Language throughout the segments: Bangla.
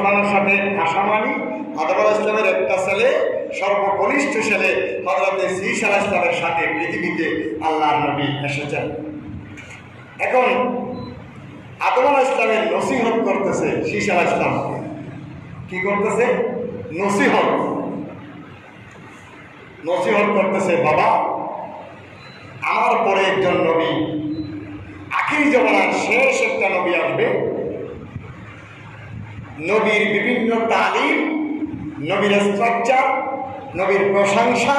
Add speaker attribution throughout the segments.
Speaker 1: সন্তানের সাথে আসা মানি আদম আলাইহিস সালামের একটা ছেলে সর্বকনিষ্ঠ ছেলে হযরত ঈসা আলাইহিস সালামের সাথে পৃথিবীতে আল্লাহর নবী এসেছেন। এখন আদম আলাইহিস সালামের নসিহত করতেছে ঈসা আলাইহিস সালাম। কি করতেছে? নসিহত করতেছে, বাবা আমার পরে একজন নবী, আখিরি জামানার শেষ একটা নবী আসবে। নবীর বিভিন্ন তালিম, নবীর স্ট্রাকচার, নবীর প্রশংসা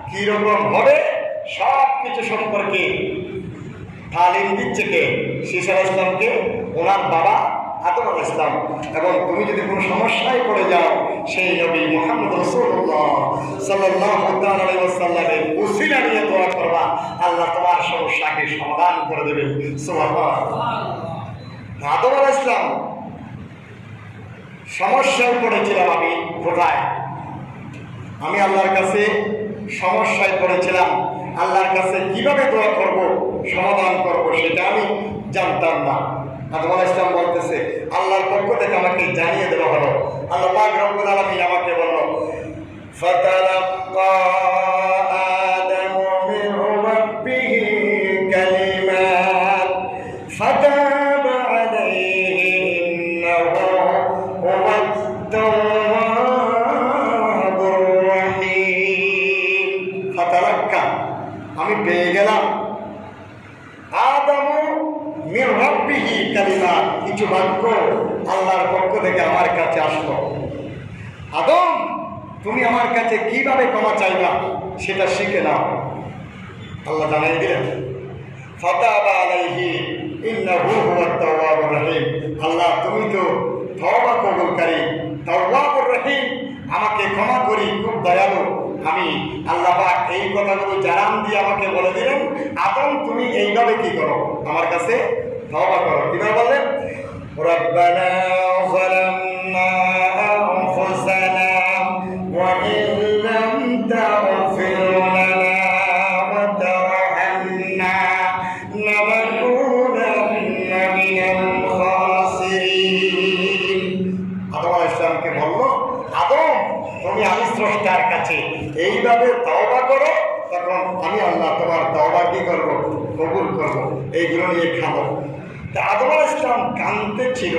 Speaker 1: কীরকম হবে সব কিছু সম্পর্কে তালিম দিচ্ছে কে? ঈসা আলাইহিস সালামকে ওনার বাবা আদম আলাইহিস সালাম। এবং তুমি যদি কোনো সমস্যায় পড়ে যাও সেই নবী মুহাম্মদ রাসূলুল্লাহ সাল্লাল্লাহু আলাইহি ওয়াসাল্লামের উসিলা নিয়ে দোয়া করবা, আল্লাহ তোমার সমস্যাকে সমাধান করে দেবে। সুবহানাল্লাহ। আদম আলাইহিস সালাম সমস্যায় পড়েছিলাম, আমি কোথায়? আমি আল্লাহর কাছে সমস্যায় পড়েছিলাম, আল্লাহর কাছে কিভাবে দোয়া করব, সমাধান করব সেটা আমি জানতাম না। আদম আলাইহিস সালাম বলতেছে আল্লাহর পক্ষ থেকে আমাকে জানিয়ে দেওয়া হলো। আল্লাহ পাক রব্বুল আলামিন আমাকে বলল, ফাতালাক্কা আদামু মিন রাব্বিহি কালিমাত ফাতাবা আলাইহি ইন্নাহু হুয়াত তাওয়াবুর রহিম। ফাতালাক্কা আমি পেয়ে গেলাম আদামু মিন রাব্বিহি কালিমাত, কিছু বাক্য আল্লাহর পক্ষ থেকে আমার কাছে আসলো। আদম তুমি আমার কাছে কিভাবে ক্ষমা চাইবা সেটা শিখে নাও। আল্লাহ জানাই দিলেন ফাতাবা আলাইহি ইন্নাহু হুয়াত তাওয়াবুর রহিম। আল্লাহ তুমি তো তওবা কবুলকারী, তাওয়াবুর রহিম, আমাকে ক্ষমা করি, খুব দয়ালু আমি। আল্লাহ পাক এই কথাগুলো জানান দিয়ে আমাকে বলে দিলেন আদম তুমি এইভাবে কি করো, আমার কাছে তওবা করো। কিভাবে বললেন? রব্বানা যালামনা আনফুসানা ওয়া ইন লাম তাগফির লানা ওয়া তারহামনা লানাকুনান্না মিনাল খাসিরিন। আদম আলাইহিস সালামকে বলল আদম তুমি আমি স্রষ্টার কাছে এইভাবে তওবা করো, তখন আমি আল্লাহ তোমার তওবা কি করব, কবুল করব। এইগুলো নিয়ে খাবো। তা আদম আলাইহিস সালাম কাঁদতে ছিল।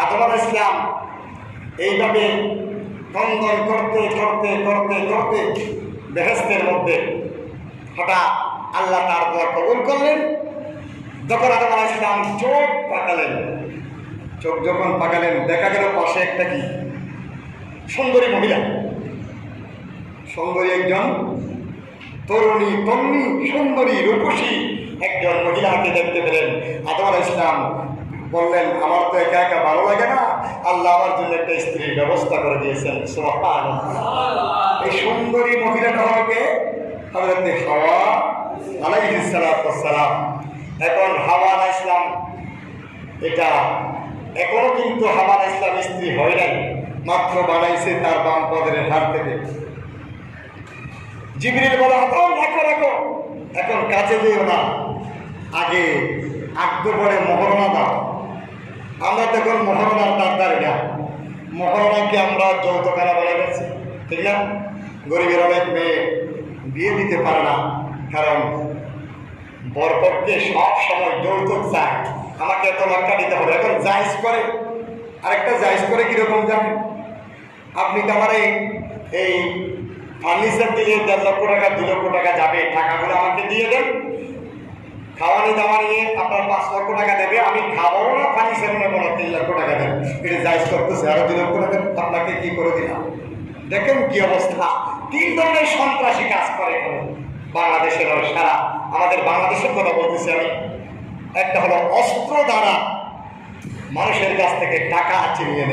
Speaker 1: আদম আলাইহিস সালাম এইভাবে ক্রন্দন করতে করতে করতে করতে বেহেশতের মধ্যে হঠাৎ আল্লাহ তার দোয়া কবুল করলেন। যখন আদম আলাইহিস সালাম চোখ পাকালেন, চোখ যখন পাকালেন দেখা গেল পাশে একটা কি সুন্দরী মহিলা, সুন্দরী একজন তরুণী তন্নি সুন্দরী রূপসী একজন মহিলাকে দেখতে পেলেন। আদম আলাইহিস সালাম বললেন আমার তো একা একা ভালো লাগে না, আল্লাহ আমার জন্য একটা স্ত্রীর ব্যবস্থা করে দিয়েছেন। সুবহানাল্লাহ। এই সুন্দরী মহিলাটা হবে হযরত হাওয়া আলাইহিস সালাম। এখন হাওয়া আলাইহিস সালাম এটা এখনো কিন্তু হাওয়া আলাইহিস সালাম স্ত্রী হয় নাই, মাত্র বানাইছে তার বাম পদের হাত থেকে। জিবরিল বলে আদম রাখো রাখো, এখন কাছে যেও না, আগে আগ্রহ পরে মহরণা দাও। আমরা তখন মহরণার দাঁড় না, মহরণাকে আমরা যৌতুকানা বলে গেছি, ঠিক না? গরিবের অনেক মেয়ে বিয়ে দিতে পারে না, কারণ বরপক্ষে সব সময় যৌতুক চায়, আমাকে এত লক্ষ্য দিতে হবে। এখন জায়েজ করে, আরেকটা জায়েজ করে কীরকম জানেন? আপনি তো আমার এই ফার্নিচার দিলে 1.5 লক্ষ টাকা 2 লক্ষ টাকা যাবে, টাকাগুলো আমাকে দিয়ে দেন, খাওয়ানি দাওয়া নিয়ে আপনার 5 লক্ষ টাকা দেবে, আমি খাবো না, ফার্নিচার নেবো না, 3 লক্ষ টাকা দেন। এটা জায়েজ করতেছে, আরো 2 লক্ষ টাকা আপনাকে কি করে দিলাম। দেখেন কি অবস্থা। 3 ধরনের সন্ত্রাসী কাজ করে বাংলাদেশের, সারা আমাদের বাংলাদেশের কথা বলতেছি আমি। একটা হলো অস্ত্র দ্বারা মানুষের কাছ থেকে টাকা ছিনিয়ে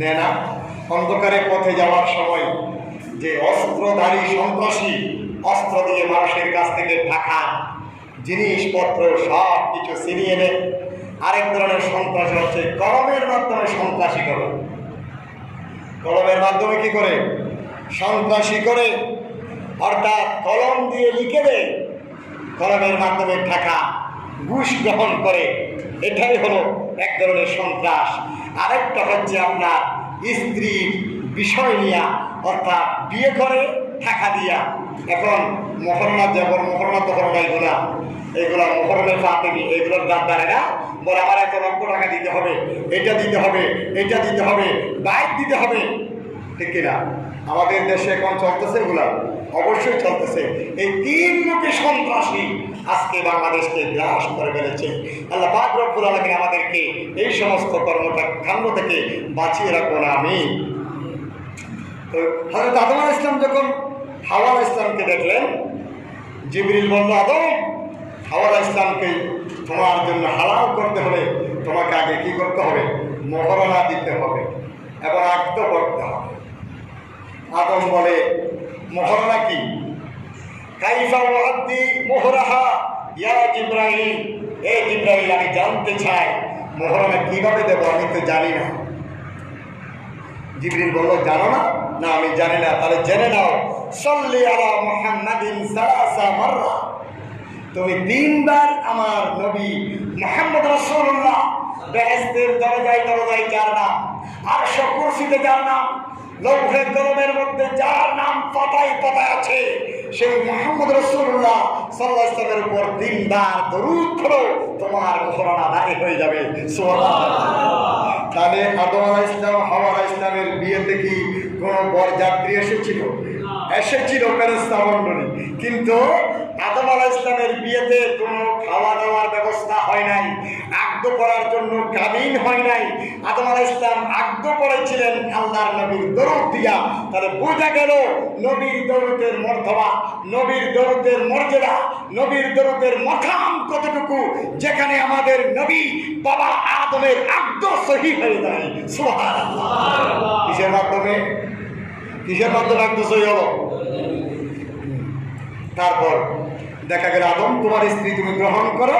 Speaker 1: নেয় না, অন্ধকারে পথে যাওয়ার সময় যে অস্ত্রধারী সন্ত্রাসী অস্ত্র দিয়ে মানুষের কাছ থেকে টাকা জিনিসপত্র সব কিছু ছিনিয়ে নেয়। আরেক ধরনের সন্ত্রাসী হচ্ছে কলমের মাধ্যমে সন্ত্রাসী করে। কলমের মাধ্যমে কি করে? সন্ত্রাসী করে, অর্থাৎ কলম দিয়ে লিখে দেয়, কলমের মাধ্যমে টাকা ঘুষ গ্রহণ করে এটাই হলো এক ধরনের সন্ত্রাস। আরেকটা হচ্ছে আপনার স্ত্রীর বিষয় নিয়া, অর্থাৎ বিয়ে করে টাকা দিয়া। এখন মহরণা যেমন মহরণা তহরণা এগুলা মহরণের ফাতেমি, এগুলোর দাঁড়ায় বলে আমার এত লক্ষ টাকা দিতে হবে, এটা দিতে হবে, এটা দিতে হবে, বাইক দিতে হবে, ঠিক কিনা? আমাদের দেশে এখন চলতেছে এগুলা, অবশ্যই চলতেছে। এই তিন মুখী সন্ত্রাসী আজকে বাংলাদেশকে গ্রাস করে ফেলেছে। আল্লাহ পাক রব্বুল আলামিন আমাদেরকে এই সমস্ত কর্মকাণ্ড থেকে বাঁচিয়ে রাখুন, আমিন। তো হযরত আদম আলাইহিস সালাম যখন হাওয়া আলাইহিস সালামকে দেখলেন, জিবরিল বলল, আদম, হাওয়া আলাইহিস সালামকে তোমার জন্য হালাল করতে হলে তোমাকে আগে কি করতে হবে? মহরণা দিতে হবে এবং আক্ত করতে হবে। আদম বলে, মহরণা কি? কাইফা ওয়াদ্দি মোহরাহা ইয়া জিব্রাইল, এ জিব্রাইল, আমি জানতে চাই মহরণা কিভাবে দেবো, আমি তো জানি না। জিবরিল বলল, জানো না? না, আমি জানি না। তাহলে জেনে নাও, সাল্লি আলা মুহাম্মাদিন সালাসা মাররা, তুমি 3 বার আমার নবী মুহাম্মদ রাসূলুল্লাহ বেহেশতের দরজায় দরজায় যার নাম, আরশ কুরসিতে যার নাম, লৌহে কলমের মধ্যে যার নাম পাতায় পাতায় আছে, সেই মুহাম্মদ রাসূলুল্লাহ সাল্লাল্লাহু আলাইহি ওয়াসাল্লামের উপর 3 বার দরুদ পড়ো, তোমার মুহরণা আদায় হয়ে যাবে। সুবহানাল্লাহ। তাহলে আদম আলাইহিস সালাম হাওয়া আলাইহিস সালামের বিয়েতে কি কোনো বরযাত্রী এসেছিল? এসেছিল ফেরেশতা মণ্ডলী, কিন্তু আদম আলাইহিস সালামের বিয়েতে কোনো খাওয়া দাওয়ার ব্যবস্থা হয় নাই, আগ্দ করার জন্য কাবিন হয় নাই। আদম আলাইহিস সালাম আগ্দ করেছিলেন আল্লাহর নবীর দরুদ দিয়া। তাহলে বোঝা গেল নবীর দরুদের মর্তবা, নবীর দরুদের মর্যাদা, নবীর দরুদের মাকাম কতটুকু, যেখানে আমাদের নবী বাবা আদমের আগ্দ সহি হয়ে যায়। সুবহানাল্লাহ। কিসের মাধ্যমে? কিসের মাধ্যমে আগ্দ সহি হলো? তারপর দেখা গেল, আদম, তোমার স্ত্রী তুমি গ্রহণ করো,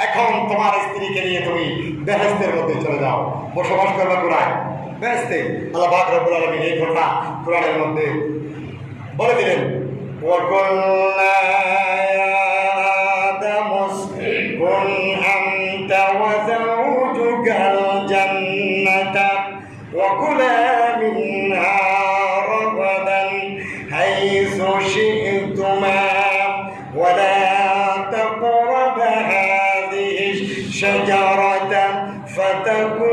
Speaker 1: এখন তোমার স্ত্রীকে নিয়ে তুমি বেহেশতের মধ্যে চলে যাও, বসবাস করবে কোরআন বেহেশতে। আল্লাহ পাক রব্বুল আলামিন এই ঘটনা কোরআনের মধ্যে বলে দিলেন, ওয়াকুল্লা আদামুসকুন আনতা ওয়া যাওজুকাল জান্নাতা ওয়া কুলা মিনহা রাগাদান হাইসু শি'তুমা ওয়া লা তাকরাবা হাযিহি শাজারাতা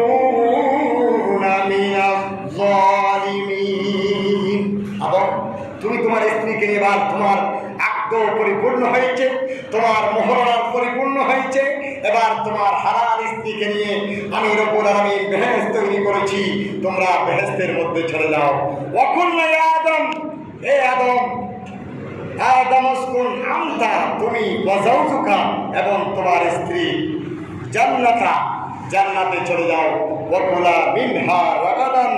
Speaker 1: ফাতাকুনা মিনাজ যালিমিন। আবার তুমি তোমার স্ত্রীকে এবার তোমার আগ্দ পরিপূর্ণ হয়েছে, তোমার মোহরণা পরিপূর্ণ হয়েছে, এবার তোমার হালাল স্ত্রীকে নিয়ে আমি রব্বুল আলামিন বেহেশত তৈরি করেছি, তোমরা বেহেশতের মধ্যে চলে যাও। ওয়াকুল্লা ইয়া আদম, হে আদম, আদামুসকুন আনতা, তুমি ওয়া যাওজুকা, এবং তোমার স্ত্রী জান্নাতা, জান্নাতে চলে যাও। ওয়া কুলা মিনহা রাগাদান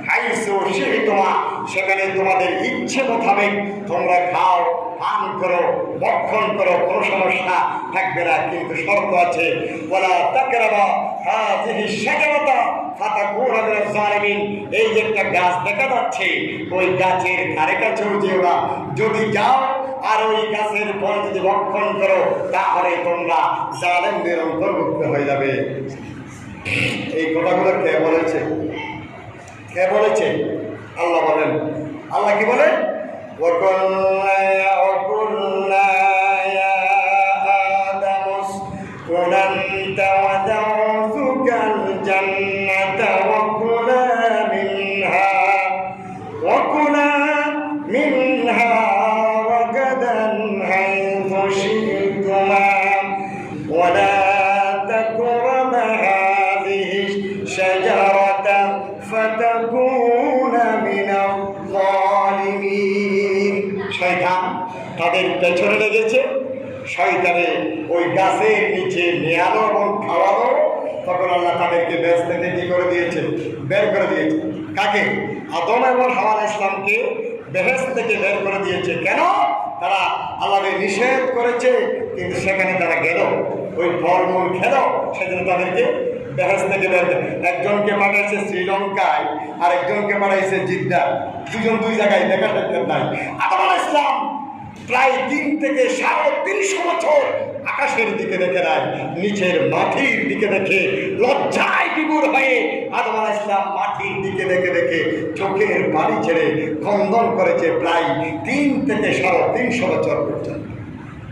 Speaker 1: হাইসু শি'তুমা, সেখানে তোমাদের ইচ্ছে মোতাবেক তোমরা খাও, পান করো, ভক্ষণ করো, কোনো সমস্যা থাকবে না, কিন্তু শর্ত আছে, ওয়ালা তাকরাবা হাযিহি শাজারাতা ফাতাকুনা মিনাজ জালিমিন। এই যে একটা গাছ দেখা যাচ্ছে, ওই গাছের ধারে কাছেও যেও না, যদি যাও আর ওই গাছের ফল যদি ভক্ষণ করো, তাহলে তোমরা জালেমদের অন্তর্ভুক্ত হয়ে যাবে। এই কথাগুলো কে বলেছে? কে বলেছে? আল্লাহ বলেন। আল্লাহ কি বলেন? ওয়াকুল্লা ইয়া আদামুসকুন আনতা ওয়া যাওজুকাল জান্নাতা ওয়া কুলা মিনহা রাগাদান হাইসু শি'তুমা ওয়া লা তাকরাবা হাযিহি শাজারাতা ফাতাকুনা মিনাজ যালিমিন। শয়তান তাদের পেছনে লেগেছে, শয়তানে ওই গাছের নিচে নেয়ালো এবং খাওয়ালো। তখন আল্লাহ তাদেরকে বেশ থেকে কি করে দিয়েছে? বের করে দিয়েছে। কাকে? আদম এবং হাওয়া আলাইহিস সালামকে বেহেশত থেকে বের করে দিয়েছে। কেন? তারা আল্লাহকে নিষেধ করেছে, কিন্তু সেখানে তারা গেল, ওই ফলমূল খেল, সেজন্য তাদেরকে বেহেশত থেকে বের। একজনকে পাঠাইছে শ্রীলঙ্কায়, আর একজনকে পাঠাইছে জিদ্দা, দুজন দুই জায়গায় দেখা সাক্ষাৎ নাই। আদম আলাইহিস সালাম প্রায় 3 থেকে 350 বছর আকাশের দিকে দেখে নাই, নিচের মাটির দিকে দেখে লজ্জায় বিভোর হয়ে আদম আলাইহিস সালাম মাটির দিকে দেখে দেখে চোখের পানি ছেড়ে খন্দন করেছে প্রায় 3 থেকে 350 বছর পর্যন্ত।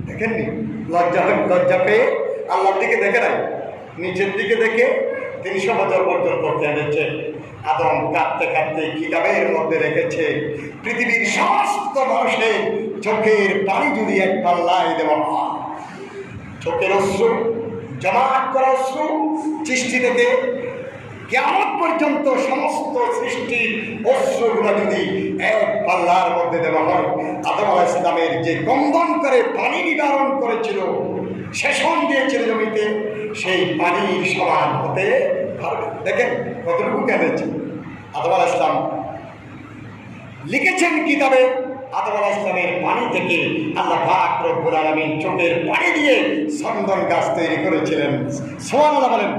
Speaker 1: দেখেননি? লজ্জা পেয়ে আল্লাহর দিকে দেখে নাই, নিচের দিকে দেখে 300 বছর পর্যন্ত কেঁদেছে। আদম কাঁদতে কাঁদতে কিতাবের মধ্যে রেখেছে পৃথিবীর সমস্ত মানুষের চোখের পানি যদি এক পাল্লায় দেওয়া হয়, চোখের অশ্রু, জমাট করা অশ্রু সৃষ্টি থেকে কিয়ামত পর্যন্ত সমস্ত সৃষ্টির অশ্রুগুলো যদি এক পাল্লার মধ্যে দেওয়া হয়, আদম আলাইহিস সালামের যে কন্দন করে পানি নিবারণ করেছিল, সেশন দিয়েছিল জমিতে, সেই পানির সমান হতে পারবে। দেখেন কতটুকু কেঁদেছে আদম আলাইহিস সালাম। লিখেছেন কিতাবে আদম আলাইহিস সালামের পানি থেকে আল্লাহ পাক রব্বুল আলামিন চোখের পানি দিয়ে চন্দন গাছ তৈরি করেছিলেন। সুবহানাল্লাহ বলেন।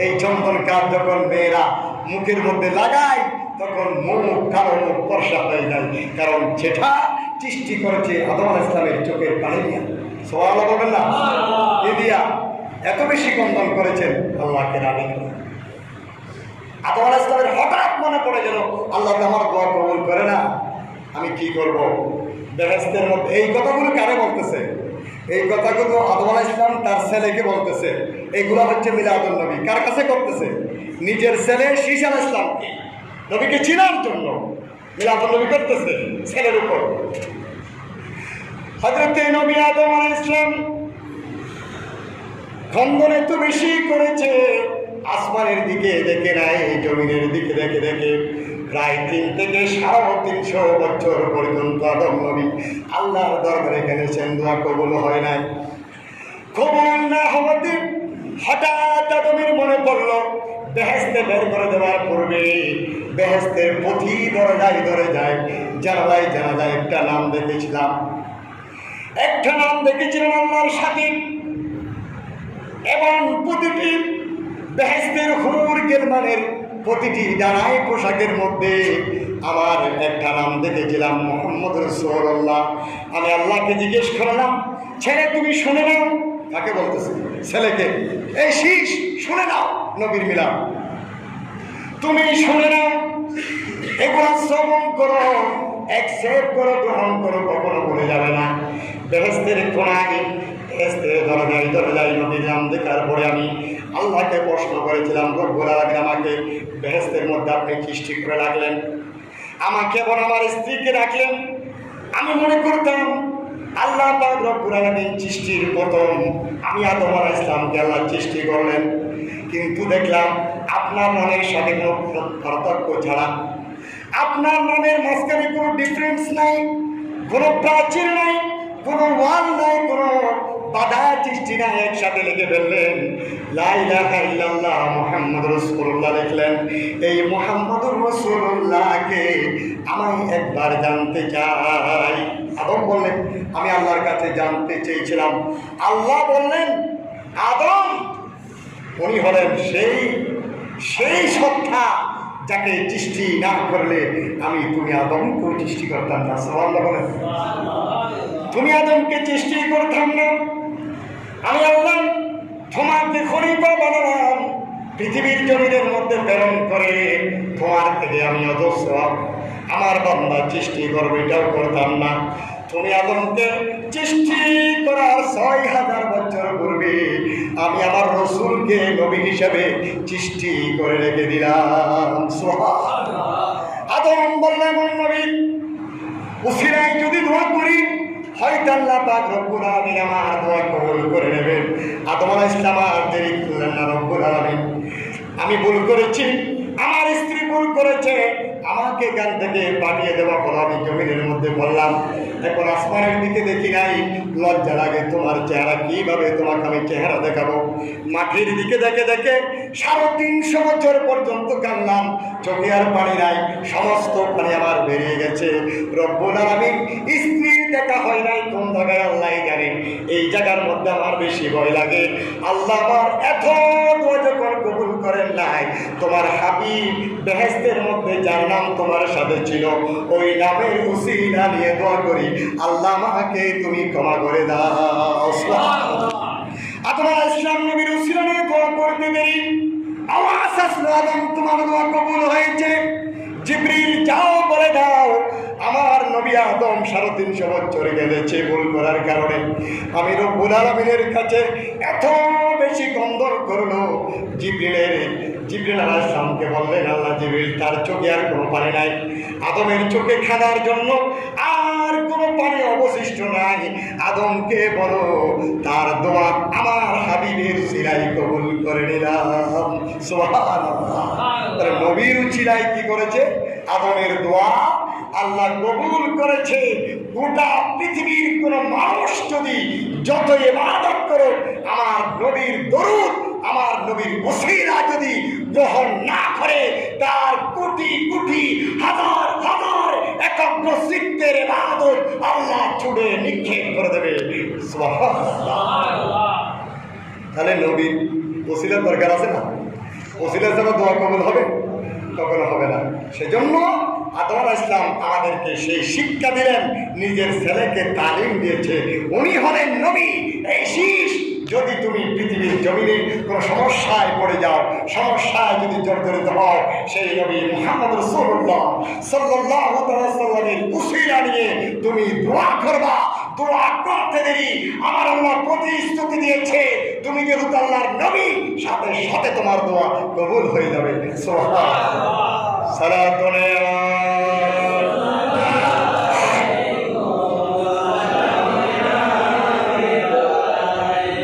Speaker 1: এই চন্দন গাছ যখন মেয়েরা মুখের মধ্যে লাগায় তখন মুখ কালো, মুখ ফর্সা হয়ে যায়, কারণ যেটা সৃষ্টি করেছে আদম আলাইহিস সালামের চোখের পানি দিয়ে। সুবহানাল্লাহ বলবেন না? এ দিয়া এত বেশি কন্দন করেছেন আল্লাহকে রাজি করে। আদম আলাইহিস সালামের হঠাৎ মনে পড়ে গেল, আল্লাহ তো আমার দোয়া কবুল করে না, আমি কি করব? বেহেশতের মধ্যে এই কথাগুলো কারে বলতেছে? এই কথাগুলো আদম আলাইহিস সালাম তার ছেলেকে বলতেছে। এইগুলো হচ্ছে মিলাদুন নবী। কার কাছে করতেছে? নিজের ছেলে শীশ আলাইহিস সালামকে, নবীকে চিনার জন্য মিলাদুন নবী করতেছে ছেলের উপর। হযরতে নবী আদম আলাইহিস সালাম খন্দন এত বেশি করেছে, আসমানের দিকে দেখে নাই, জমিনের দিকে দেখে দেখে প্রায় 3 থেকে 350 বছর পর্যন্ত আদম নবী আল্লাহর দরবারে গেছেন, দোয়া কবুল হয় নাই। কবুল না হওয়াতে হঠাৎ আদমের মনে পড়ল, বেহেশতে বের করে দেওয়ার পূর্বে বেহেশতের প্রতি দরজায় দরজায় জানালায় জানালায় একটা নাম দেখেছিলাম, আল্লাহর সাথে। এবং প্রতিটি বেহেশতের হুর গিলমানের প্রতিটি ডানায় পোশাকের মধ্যে আমার একটা নাম দেখেছিলাম, মুহাম্মদ রাসূলুল্লাহ। আমি আল্লাহকে জিজ্ঞেস করলাম, ছেলে তুমি শুনে নাও। কাকে বলতেছে? ছেলেকে। এই শীষ শুনে নাও, নবীর মিলাদ তুমি শুনে নাও, এগুলো শ্রবণ করো, অ্যাকসেপ্ট করো, গ্রহণ করো, কখনো ভুলে যাবে না। বেহেশতের কোণায়, বেহেশতের দরজায় দরজায় নবীর নাম দেখার পরে আমি আল্লাহকে প্রশ্ন করেছিলাম, রব্বুল আলামিন আমাকে বেহেশতের মধ্যে আপনি সৃষ্টি করে রাখলেন, আমাকে এবং আমার স্ত্রীকে রাখলেন। আমি মনে করতাম আল্লাহ পাক রব্বুল আলামিন সৃষ্টির প্রথম আমি আদম আলাইহিস সালামকে আল্লাহ সৃষ্টি করলেন, কিন্তু দেখলাম আপনার নামের সাথে কোনো পার্থক্য ছাড়া, আপনার নামের মাঝখানে কোনো ডিফারেন্স নাই, কোনো প্রাচীর নাই, কোনো ওয়াল নাই, কোনো বাধা সৃষ্টি নাই, একসাথে লিখে ফেললেন লা ইলাহা ইল্লাল্লাহ মুহাম্মাদুর রাসূলুল্লাহ লিখলেন। এই মুহাম্মাদুর রাসূলুল্লাহকে আমি একবার জানতে চাই। আদম বললেন আমি আল্লাহর কাছে জানতে চেয়েছিলাম। আল্লাহ বললেন আদম উনি হলেন সেই সত্তা যাকে সৃষ্টি না করলে তুমি আদমকেও সৃষ্টি করতাম না। সুবহানাল্লাহ বলেন। তুমি আদমকে সৃষ্টি করতাম না, আমি আল্লাহ তোমাকে খলিফা বানালাম, পৃথিবীর জমিনের মধ্যে প্রেরণ করে তোমার থেকে আমি অজস্র আমার বান্দা সৃষ্টি করবো, এটাও করতাম না। তুমি আদমকে সৃষ্টি করার 6000 বছর পূর্বে আমি আমার রসুলকে নবী হিসেবে সৃষ্টি করে রেখে দিলাম। সুবহানাল্লাহ। আদম বললেন নবী উসিলায় যদি দোয়া করি হয়তো আল্লাহ পাক রব্বুল আলামিন আমার দোয়া কবুল করে নেবেন। আদম আলাইহিস সালাম আর দেরি করলেন না। রব্বুল আলামিন আমি ভুল করেছি, আমার স্ত্রী ভুল করেছে, আমাকে এখান থেকে পাঠিয়ে দেওয়া হলো, আমি জমিনের মধ্যে বললাম। এখন আসমানের দিকে দেখি নাই, লজ্জা লাগে তোমার চেহারা, কিভাবে তোমাকে আমি চেহারা দেখাবো। মাটির দিকে দেখে দেখে 350 বছর পর্যন্ত কাঁদলাম, চোখে আর পানি নাই, সমস্ত পানি আমার বেরিয়ে গেছে। রব্বুল আলামিন স্ত্রীর দেখা হয় নাই কোন জায়গায় আল্লাহ জানে। এই জায়গার মধ্যে আমার বেশি ভয় লাগে। আল্লাহ আমার এত দোয়া যখন কবুল করেন নাই। তোমার হাবিব বেহেশতের মধ্যে যার নাম তোমার সাথে ছিল, ওই নামের উসিলা নিয়ে দোয়া করি, আল্লাহ আমাকে তুমি ক্ষমা করে দাও। আদম আলাইহিস সালাম নবীর উসিলা নিয়ে দোয়া করতে দেরি, আওয়াজ আসলো, আদম তোমার দোয়া কবুল হয়েছে। জিবরিল যাও বলে দাও, আমার নবী আদম 350 বছর কেঁদেছে ভুল করার কারণে। আমি রব্বুল আলামিনের কাছে এত বেশি কন্দন করলো। জিবরিল আলাইহিস সালামকে বললেন, আল্লাহ জিবরিল, তার চোখে আর কোনো পানি নাই, আদমের চোখে খানার জন্য আর কোনো পানি অবশিষ্ট নাই। আদমকে বলো তার দোয়া আমার হাবিবের উসিলায় কবুল করে নিলাম। সুবহানাল্লাহ। নবীর উসিলায় কি করেছে? আদমের দোয়া আল্লাহ কবুল করেছে। গোটা পৃথিবীর কোন মানুষ যদি যত ইবাদত করো, আমার নবীর দরুদ, আমার নবীর ওসিলা যদি গ্রহণ না করে, তার কোটি কোটি হাজার হাজার একাগ্র চিত্তের ইবাদত আল্লাহ ছুড়ে নিক্ষেপ করে দেবে। সুবহানাল্লাহ। তাহলে নবীর ওসিলার দরকার আছে না? ওসিলা ছাড়া দোয়া কবুল হবে? কখনো হবে না। সেজন্য আদম আলাইহিস সালাম আমাদেরকে সেই শিক্ষা দিলেন, নিজের ছেলেকে তালিম দিয়েছে, উনি হলেন নবী। এই শীষ যদি তুমি পৃথিবীর জমিনে কোনো সমস্যায় পড়ে যাও, সমস্যায় যদি জর্জরিত হও, সেই নবী মুহাম্মদ রাসূলুল্লাহ সাল্লাল্লাহু আলাইহি ওয়াসাল্লামের উসিলা নিয়ে তুমি দোয়া করবা। দোয়া করতে দেরি আমার আল্লাহ প্রতিশ্রুতি দিয়েছে, তুমি যেহেতু আল্লাহর নবী, সাথে সাথে তোমার দোয়া কবুল হয়ে যাবে। সুবহানাল্লাহ। সালাতুন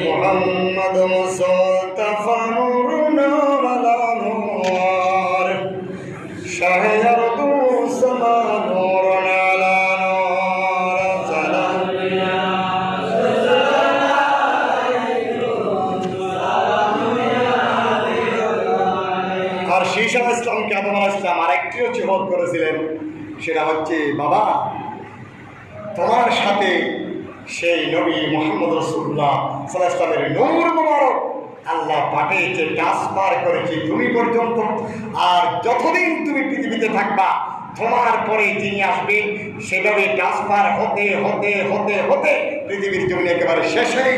Speaker 1: মুহাম্মদ মুস্তাফা নূরুনা আলা নূর শাহর দুসমা নূরুন আলা নূর সালাম। আর শীষ আলাইহিস সালামকে আদম আলাইহিস সালাম আরেকটি ওসিয়ত করেছিলেন, সেটা হচ্ছে, বাবা তোমার সাথে সেই নবী মুহাম্মদ রাসূলুল্লাহ সাল্লাল্লাহু আলাইহি ওয়াসাল্লামের নূর মুবারক আল্লাহ পাঠিয়েছে, ট্রান্সফার করেছে তুমি পর্যন্ত। আর যতদিন তুমি পৃথিবীতে থাকবা, তোমার পরে যিনি আসবেন সেভাবে ট্রান্সফার হতে হতে হতে হতে পৃথিবীর জমিনে একেবারে শেষেই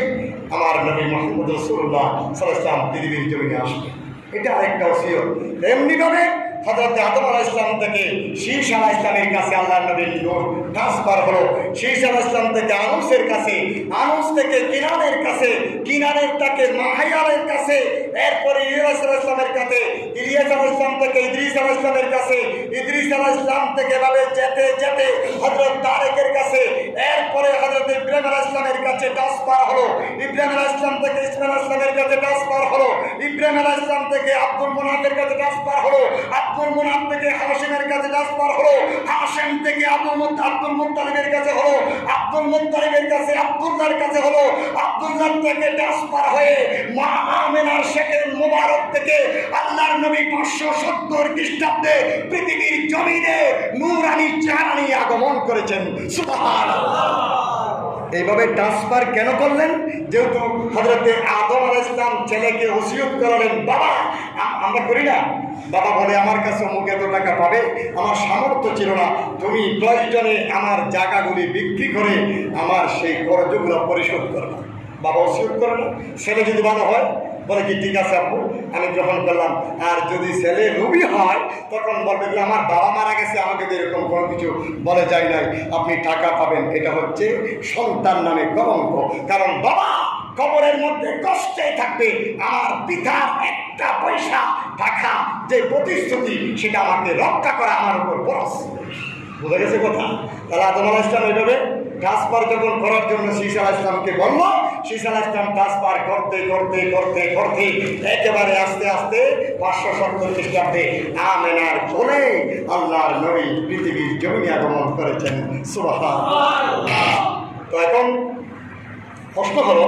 Speaker 1: আমার নবী মুহাম্মদ রাসূলুল্লাহ সাল্লাল্লাহু আলাইহি ওয়াসাল্লাম পৃথিবীর জমিনে আসবে। এটা আরেকটা ওসিয়ত। এমনিভাবে হযরত আদম আলাইহিস সালাম থেকে শীষ আলাইহিস সালামের কাছে আল্লাহর নবীর নূর ট্রান্সফার হলো। শীষ আলাইহিস সালাম থেকে আনুসের কাছে, আনুস থেকে কিনানের কাছে, কিনানের থেকে মাহায়ারের কাছে, এরপরে ইলিয়াস আলাইহিস সালামের কাছে, ইলিয়াস আলাইহিস সালাম থেকে ইদ্রিস আলাইহিস সালামের কাছে, ইদ্রিস আলাইহিস সালাম থেকে এভাবে যেতে যেতে হযরত তারেকের কাছে, এরপরে হযরত ইব্রাহিম আলাইহিস সালামের কাছে ট্রান্সফার হলো। ইব্রাহিম আলাইহিস সালাম থেকে ইসমাঈল আলাইহিস সালামের কাছে ট্রান্সফার হলো। ইব্রাহিম আলাইহিস সালাম থেকে আব্দুল মুনাফের কাছে ট্রান্সফার হলো। আব্দুল মুনাফ থেকে হাশিমের কাছে ট্রান্সফার হলো। হাশিম থেকে আব্দুল মুত্তালিবের কাছে হলো। আব্দুল মুত্তালিবের কাছে আব্দুল্লাহর কাছে হলো। আব্দুল্লাহ থেকে ট্রান্সফার হয়ে মা আমিনার শেখের মুবারক থেকে আল্লাহর নবী 570 খ্রিস্টাব্দে পৃথিবীর জমিনে নূরানি চাঁদনি আগমন করেছেন। সুবহানাল্লাহ। এইভাবে ট্রান্সফার কেন করলেন? যেহেতু হযরতে আদম আলাইহিস সালাম ছেলেকে ওসিয়ত করালেন, বাবা আমরা করি না, বাবা বলে আমার কাছে অমুক এত টাকা পাবে, আমার সামর্থ্য ছিল না, তুমি প্রয়োজনে আমার জায়গাগুলি বিক্রি করে আমার সেই কর্জগুলো পরিশোধ করবে। বাবা ওসিয়ত করে না। ছেলে যদি ভালো হয় বলে কি ঠিক আছে আব্বু আমি গ্রহণ করলাম। আর যদি ছেলে নবী হয় তখন বলবে যে আমার বাবা মারা গেছে, আমাকে তো এরকম কোনো কিছু বলে যায় নাই, আপনি টাকা পাবেন। এটা হচ্ছে সন্তান নামে কলঙ্ক। কারণ বাবা কবরের মধ্যে কষ্টেই থাকবে, আমার পিতার একটা পয়সা টাকা যে প্রতিশ্রুতি সেটা আমাকে রক্ষা করা আমার উপর খরচ। বুঝা গেছে কথা? তাহলে আদম আলাইহিস সালাম এইভাবে ট্রান্সফার যখন করার জন্য শীষ আলাইহিস সালামকে বলল, শীষ আলাইহিস সালাম ট্রান্সফার করতে করতে করতে করতে একেবারে আস্তে আস্তে 570 খ্রিস্টাব্দে আমেনার কোলে আল্লাহর নবী পৃথিবীর জমিনে আগমন করেছেন। সুবহানাল্লাহ। তো এখন প্রশ্ন হলো,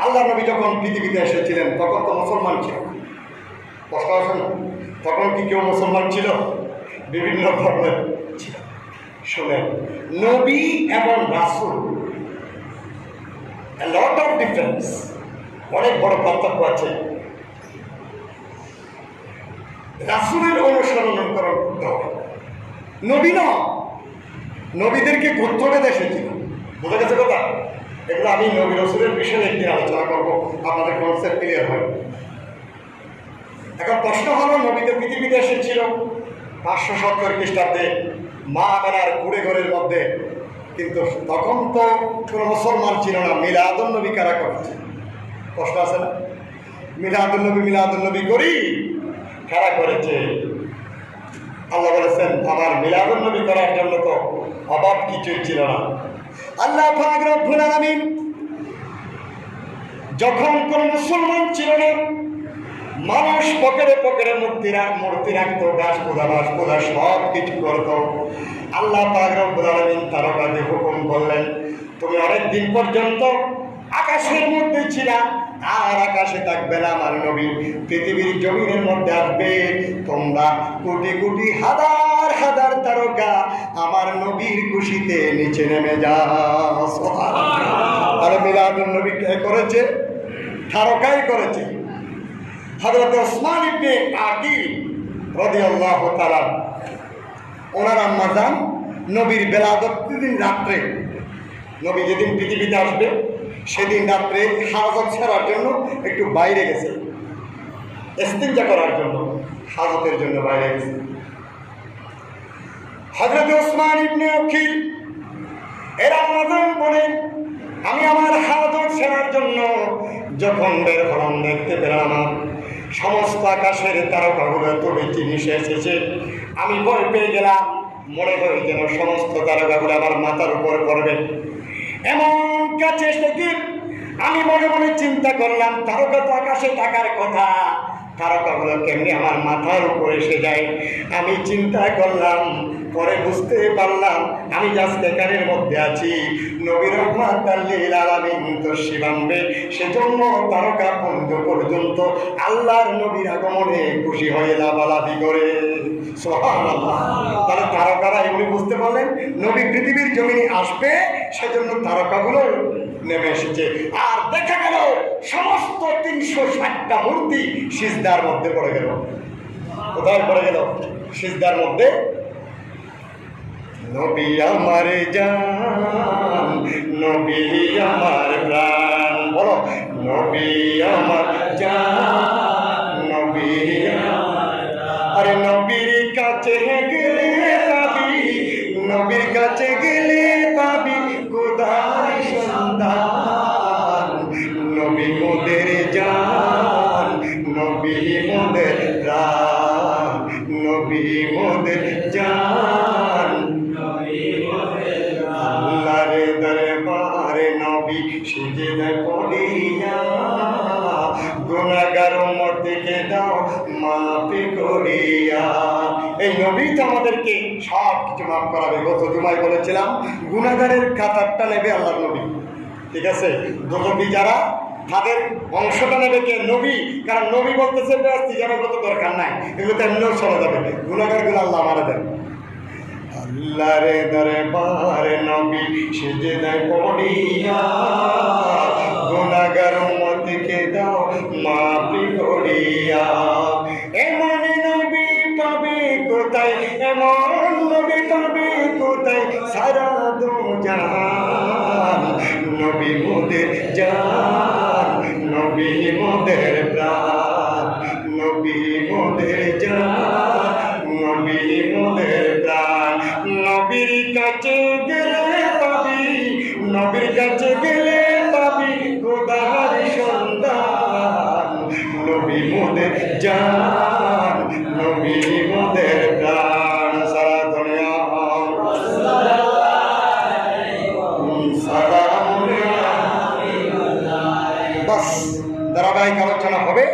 Speaker 1: আল্লাহর নবী যখন পৃথিবীতে এসেছিলেন তখন তো মুসলমান ছিল। প্রশ্ন আসে না, তখন কি কেউ মুসলমান ছিল? বিভিন্ন ধর্মের ছিল। শুনেন, নবী এবং রাসূল a lot of difference, অনেক বড় পার্থক্য আছে। রাসূলের অনুসরণ করতে হবে। নবী না, নবীদেরকে গোত্র এসেছিল। বোঝা গেছে কথা? এগুলো আমি নবী রাসূলের বিষয়ে একদিন আলোচনা করবো, আপনাদের কনসেপ্ট ক্লিয়ার হয়। এখন প্রশ্ন হলো, নবীতে পৃথিবীতে এসেছিল 570 খ্রিস্টাব্দে মা আমেনার কুড়ে ঘরের মধ্যে, কিন্তু তখন তো কোনো মুসলমান ছিল না। মিলাদুন নবী কারা করেছে? প্রশ্ন আছে না? মিলাদুন নবী করি কারা করেছে? আল্লাহ বলেছেন, আমার মিলাদুন নবী করার জন্য তো অভাব কিছুই ছিল না। আল্লাহ পাক রব্বুল আলামিন যখন কোন মুসলমান ছিল না, মানুষ পকেটে মূর্তি রাখতো, গাছ পূজা সব কিছু করত। আল্লাহ পাক রব্বুল আলামিন তারকাকে হুকুম করলেন, তুমি অনেক দিন পর্যন্ত আকাশের মধ্যে ছিলা, আর আকাশে থাকবে না আমার নবী, পৃথিবীর জমিনের মধ্যে আসবে। তোমরা কোটি কোটি হাজার হাজার তারকা আমার নবীর খুশিতে নিচে নেমে যাও। আর মিলাদুন নবী কে করেছে? তারকাই করেছে। হযরত ওসমান ইবনে আকিল রাদিয়াল্লাহু তাআলা, ওনার আম্মা জান নবীর বেলাদত দিন রাত্রে, নবী যেদিন পৃথিবীতে আসবে সেদিন রাত্রে হাজত ছাড়ার জন্য একটু বাইরে গেছে, ইস্তিনজা করার জন্য, হাজতের জন্য বাইরে গেছে। হযরত ওসমান ইবনে আকিল এর আম্মা জান বলেন, আমি আমার হাজত ছাড়ার জন্য যখন বের হলাম, দেখতে পেলাম সমস্ত আকাশের তারকাগুলো তো বেশি মিশে এসেছে। আমি ভয় পেয়ে গেলাম, মনে হয় যেন সমস্ত তারকাগুলো আমার মাথার উপর পড়বে। এমন কাছে থেকে আমি মনে মনে চিন্তা করলাম, তারকা তো আকাশে থাকার কথা, তারকাগুলো কেমনি আমার মাথার উপর এসে যায়। আমি চিন্তা করলাম, পরে বুঝতে পারলাম আমি জাস্ট একারের মধ্যে আছি, নবী রাহমাতুল লিল আলামিন তো শিবাম্বে, সেজন্য তারকা পুঞ্জ পর্যন্ত আল্লাহর নবীর আগমনে খুশি হয়ে লাফালাফি করে। সুবহানাল্লাহ। তাহলে তারকারা এগুলি বুঝতে পারলেন নবী পৃথিবীর জমিনে আসবে, সেজন্য তারকাগুলো নেমে এসেছে। আর দেখা গেল সমস্ত 360টা মূর্তি সিজদার মধ্যে পড়ে গেল। কোথায় পড়ে গেল? সিজদার মধ্যে। নবী আমার জান, নবী আমার প্রাণ, বলো নবী আমার জান, নবী আমার, আরে নবীর কাছে গেলে পাবি, নবীর কাছে গেলে পাবি খোদার সন্তান। নবী মোদের জান, নবী মোদের প্রাণ, নবী মোদের জান, আল্লাহর দরবারে নবী সিজদায় পড়িয়া, গুনাহগার উম্মতকে দাও মাফ করিয়া। এই নবী তো আমাদেরকে সব কিছু মাফ করাবে। গত জুমায় বলেছিলাম, গুনাহগারের কাতারটা নেবে আল্লাহর নবী, ঠিক আছে? নবী যারা, তাদের অংশটা নেবে কে? নবী। কারণ নবী বলতেছে জানার কত দরকার নাই, এগুলো তো এমনিও চলে যাবে। গুনাহগারগুলো আল্লাহ মারা দেন। আল্লাহর দরবারে নবী সিজদায় পড়িয়া, গুনাহগার উম্মতকে দাও মাফ করিয়া। এমন নবী পাবে কোথায়, এমন নবী পাবে কোথায় সারা দুজাহান। নবী মোদের জান, নবী মোদের প্রাণ, নবী মোদের জান, নবী মোদের প্রাণ। নবীর কাছে গেলে পাবি, নবীর কাছে গেলে পাবি খোদার সন্তান। নবী মোদের জান, নবী মোদের প্রাণ। সারা দুনিয়া বাস ধারাবাহিক আলোচনা হবে।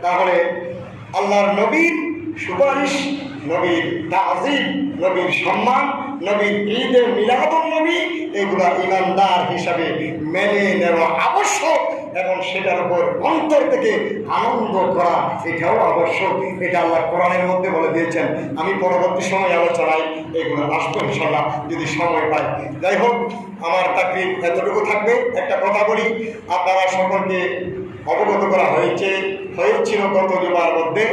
Speaker 1: তাহলে আল্লাহর নবীর সুপারিশ, নবীর তাজিম, নবীর সম্মান, নবীর ঈদে মিলাদুন নবী, এগুলা ইমানদার হিসাবে মেনে নেওয়া আবশ্যক, এবং সেটার উপর অন্তর থেকে আনন্দ করা এটাও আবশ্যক। এটা আল্লাহ কোরআনের মধ্যে বলে দিয়েছেন। আমি পরবর্তী সময় আলোচনায় এগুলো আসবো ইনশাল্লাহ, যদি সময় পাই। যাই হোক, আমার তাকরীর এতটুকু থাকবে। একটা কথা বলি, আপনারা সকলকে অবগত করা হয়েছিল গত জুমার মধ্যে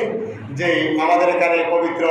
Speaker 1: যে আমাদের এখানে পবিত্র